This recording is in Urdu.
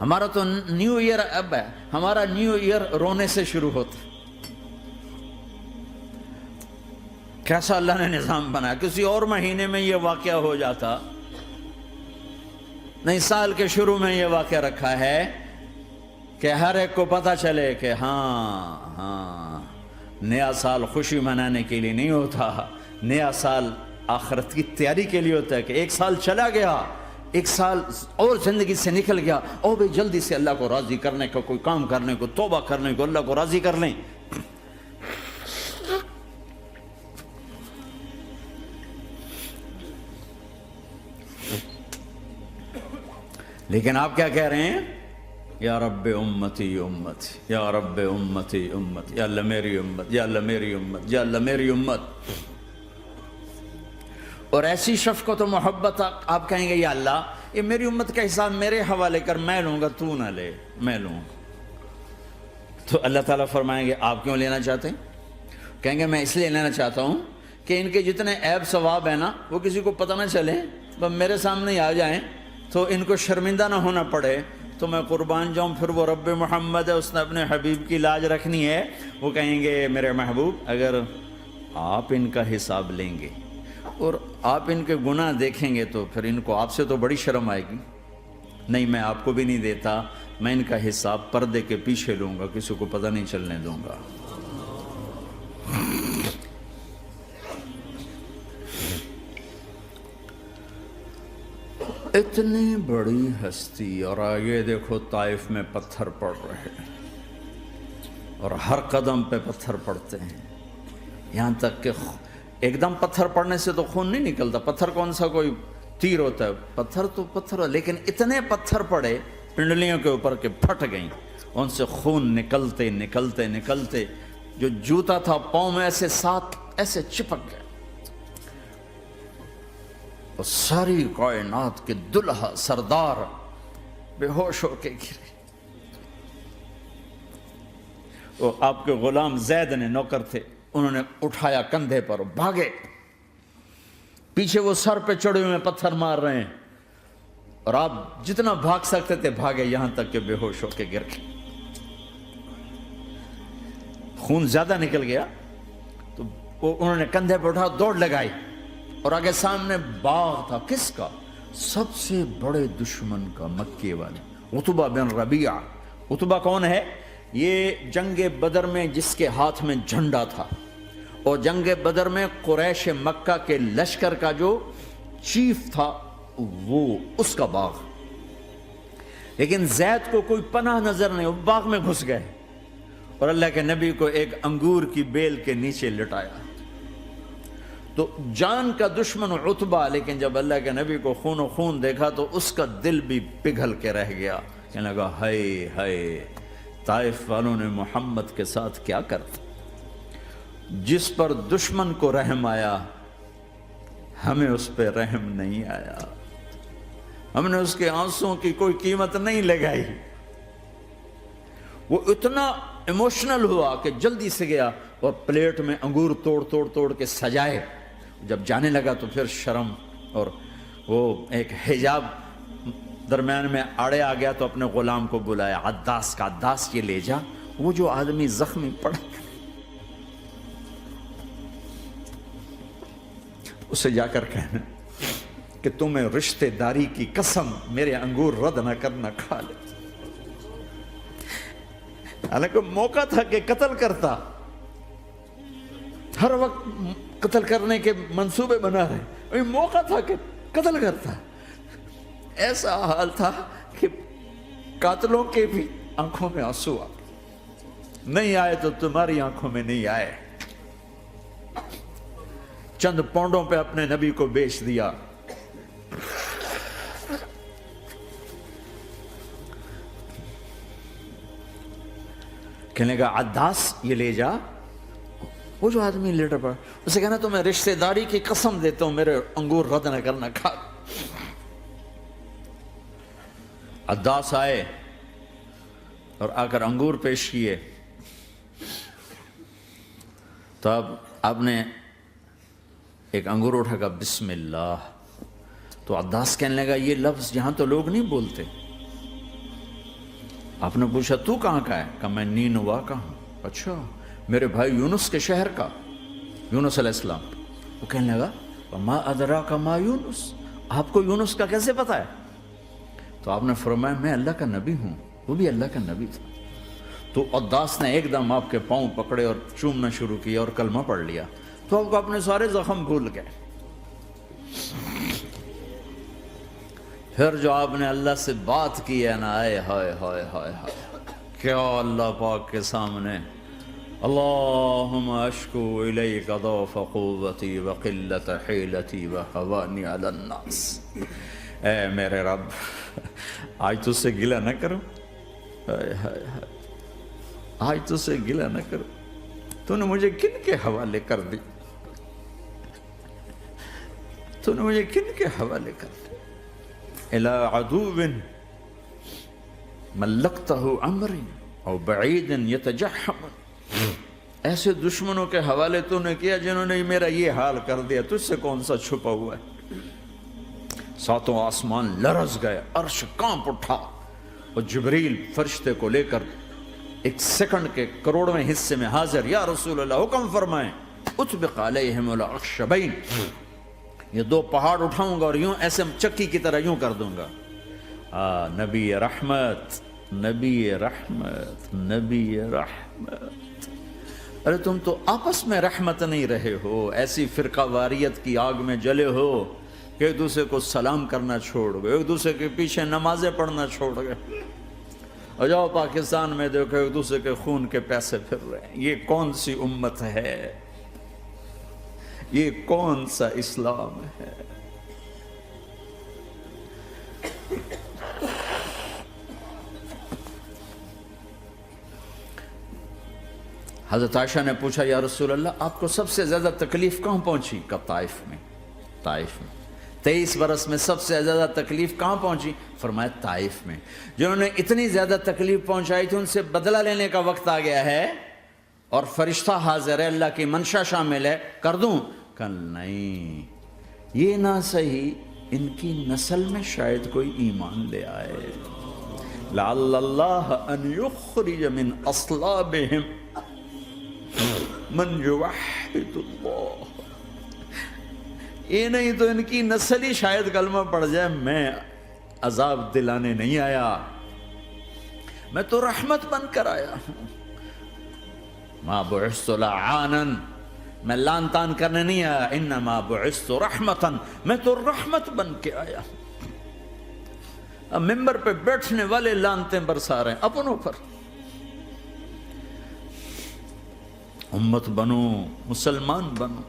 ہمارا تو نیو ایئر اب ہے، ہمارا نیو ایئر رونے سے شروع ہوتا. کیسا اللہ نے نظام بنایا. کسی اور مہینے میں یہ واقعہ ہو جاتا. نہیں، سال کے شروع میں یہ واقعہ رکھا ہے کہ ہر ایک کو پتہ چلے کہ ہاں نیا سال خوشی منانے کے لیے نہیں ہوتا، نیا سال آخرت کی تیاری کے لیے ہوتا ہے. کہ ایک سال چلا گیا، ایک سال اور زندگی سے نکل گیا، اور بھی جلدی سے اللہ کو راضی کرنے کا کوئی کام کرنے کو، توبہ کرنے کو، اللہ کو راضی کر لیں. لیکن آپ کیا کہہ رہے ہیں؟ یا رب امتی امتی، یا رب امتی امتی، یا اللہ میری امت، یا اللہ میری امت، یا اللہ میری امت. اور ایسی شفقت و محبت آپ کہیں گے یا اللہ یہ میری امت کا حساب میرے حوالے کر، میں لوں گا، تو نہ لے، میں لوں. تو اللہ تعالیٰ فرمائیں گے آپ کیوں لینا چاہتے ہیں؟ کہیں گے میں اس لیے لینا چاہتا ہوں کہ ان کے جتنے عیب ثواب ہیں نا وہ کسی کو پتہ نہ چلے، بس میرے سامنے ہی آ جائیں تو ان کو شرمندہ نہ ہونا پڑے، تو میں قربان جاؤں. پھر وہ رب محمد ہے، اس نے اپنے حبیب کی لاج رکھنی ہے. وہ کہیں گے میرے محبوب اگر آپ ان کا حساب لیں گے اور آپ ان کے گناہ دیکھیں گے تو پھر ان کو آپ سے تو بڑی شرم آئے گی. نہیں، میں آپ کو بھی نہیں دیتا، میں ان کا حساب پردے کے پیچھے لوں گا، کسی کو پتہ نہیں چلنے دوں گا. اتنی بڑی ہستی، اور آگے دیکھو طائف میں پتھر پڑ رہے ہیں اور ہر قدم پہ پتھر پڑتے ہیں، یہاں تک کہ ایک دم پتھر پڑنے سے تو خون نہیں نکلتا. پتھر کون سا کوئی تیر ہوتا ہے؟ پتھر تو پتھر، لیکن اتنے پتھر پڑے پنڈلیوں کے اوپر کہ پھٹ گئیں، ان سے خون نکلتے نکلتے نکلتے جو جوتا تھا پاؤں میں ایسے ساتھ ایسے چپک گئے. اور ساری کائنات کے دلہا سردار بے ہوش ہو کے گرے. وہ آپ کے غلام زید نے نوکر تھے، انہوں نے اٹھایا کندھے پر، بھاگے. پیچھے وہ سر پہ چڑھے ہوئے پتھر مار رہے ہیں، اور آپ جتنا بھاگ سکتے تھے بھاگے، یہاں تک کہ بے ہوش ہو کے گر گئے. خون زیادہ نکل گیا تو انہوں نے کندھے پہ اٹھا دوڑ لگائی، اور آگے سامنے باغ تھا. کس کا؟ سب سے بڑے دشمن کا، مکے والے عتبہ بن ربیعہ. عتبہ کون ہے؟ یہ جنگ بدر میں جس کے ہاتھ میں جھنڈا تھا، اور جنگ بدر میں قریش مکہ کے لشکر کا جو چیف تھا وہ اس کا باغ. لیکن زید کو کوئی پناہ نظر نہیں، وہ باغ میں گھس گئے اور اللہ کے نبی کو ایک انگور کی بیل کے نیچے لٹایا. تو جان کا دشمن عتبہ، لیکن جب اللہ کے نبی کو خون و خون دیکھا تو اس کا دل بھی پگھل کے رہ گیا. کہنے لگا ہائے ہائے، طائف والوں نے محمد کے ساتھ کیا کرتا. جس پر دشمن کو رحم آیا ہمیں اس پہ رحم نہیں آیا، ہم نے اس کے آنسوں کی کوئی قیمت نہیں لگائی. وہ اتنا ایموشنل ہوا کہ جلدی سے گیا اور پلیٹ میں انگور توڑ کے سجائے. جب جانے لگا تو پھر شرم اور وہ ایک حجاب درمیان میں آڑے آ گیا، تو اپنے غلام کو بلایا، عداس کا. عداس یہ لے جا وہ جو آدمی زخمی پڑا، اسے جا کر کہنا کہ تمہیں رشتے داری کی قسم میرے انگور رد نہ کرنا، کھا لے. حالانکہ موقع تھا کہ قتل کرتا، ہر وقت قتل کرنے کے منصوبے بنا رہے، موقع تھا کہ قتل کرتا. ایسا حال تھا کہ قاتلوں کے بھی آنکھوں میں آنسو آ نہیں آئے تو تمہاری آنکھوں میں نہیں آئے. چند پونڈوں پہ اپنے نبی کو بیچ دیا. کہنے کا عداس یہ لے جا. وہ جو آدمی لیٹر پڑا، اسے کہنا تو میں رشتہ داری کی قسم دیتا ہوں میرے انگور رد نہ کرنا، کھا. عداس آئے اور آ کر انگور پیش کیے. تو اب آپ نے ایک انگور اٹھا کر بسم اللہ. تو عداس کہنے لگا یہ لفظ یہاں تو لوگ نہیں بولتے. آپ نے پوچھا تو کہاں کا ہے؟ کہا میں نینوا کا ہوں۔ اچھا میرے بھائی یونس کے شہر کا، یونس علیہ السلام۔ وہ کہنے لگا ما ادراک ما یونس، آپ کو یونس کا کیسے پتا ہے؟ تو آپ نے فرمایا میں اللہ کا نبی ہوں، وہ بھی اللہ کا نبی تھا۔ تو عداس نے ایک دم آپ کے پاؤں پکڑے اور چومنا شروع کیا اور کلمہ پڑھ لیا، تو آپ کو اپنے سارے زخم بھول گئے۔ پھر جو آپ نے اللہ سے بات کی ہے نا، آئے ہائے ہائے ہائے ہائے، کیا اللہ پاک کے سامنے اللہم اشکو الیک ضعف قوتی وقلت حیلتی وہوانی علی الناس، اے میرے رب آج تجھ سے گلہ نہ کروں، آج تجھ سے گلہ نہ کروں، تو نے مجھے کن کے حوالے کر دی، تو نے مجھے کن کے حوالے کر دی، الى عدو ملکتہ عمری او بعید یتجحم، ایسے دشمنوں کے حوالے تو نے کیا جنہوں نے میرا یہ حال کر دیا، تجھ سے کون سا چھپا ہوا ہے۔ ساتوں آسمان لرز گئے، عرش کانپ اٹھا، اور جبریل فرشتے کو لے کر ایک سیکنڈ کے کروڑویں حصے میں حاضر، یا رسول اللہ حکم فرمائیں اطبق علیہم الاخشبین، یہ دو پہاڑ اٹھاؤں گا اور یوں ایسے چکی کی طرح یوں کر دوں گا۔ نبی رحمت، نبی رحمت، نبی رحمت، ارے تم تو آپس میں رحمت نہیں رہے ہو، ایسی فرقہ واریت کی آگ میں جلے ہو کہ ایک دوسرے کو سلام کرنا چھوڑ گئے، ایک دوسرے کے پیچھے نمازیں پڑھنا چھوڑ گئے، اور جاؤ پاکستان میں دیکھو ایک دوسرے کے خون کے پیسے پھر رہے ہیں۔ یہ کون سی امت ہے؟ یہ کون سا اسلام ہے؟ حضرت عائشہ نے پوچھا یا رسول اللہ آپ کو سب سے زیادہ تکلیف کہاں پہنچی؟ کہا طائف میں، طائف میں۔ 23 برس میں سب سے زیادہ تکلیف کہاں پہنچی؟ فرمایا طائف میں۔ جنہوں نے اتنی زیادہ تکلیف پہنچائی تھی ان سے بدلہ لینے کا وقت آ گیا ہے، اور فرشتہ حاضر ہے، اللہ کی منشا شامل ہے، کر دوں؟ کہ نہیں، یہ نہ صحیح، ان کی نسل میں شاید کوئی ایمان لے آئے، لعل اللہ ان یخرج من اصلابہم من یوحد اللہ، یہ نہیں تو ان کی نسل ہی شاید کلمہ پڑ جائے۔ میں عذاب دلانے نہیں آیا، میں تو رحمت بن کر آیا ہوں، ما بعثت لعانا، میں لان تان کرنے نہیں آیا، انما بعثت رحمتا، میں تو رحمت بن کے آیا ہوں۔ اب ممبر پہ بیٹھنے والے لانتیں برسا رہے ہیں اپنوں پر۔ امت بنو، مسلمان بنو،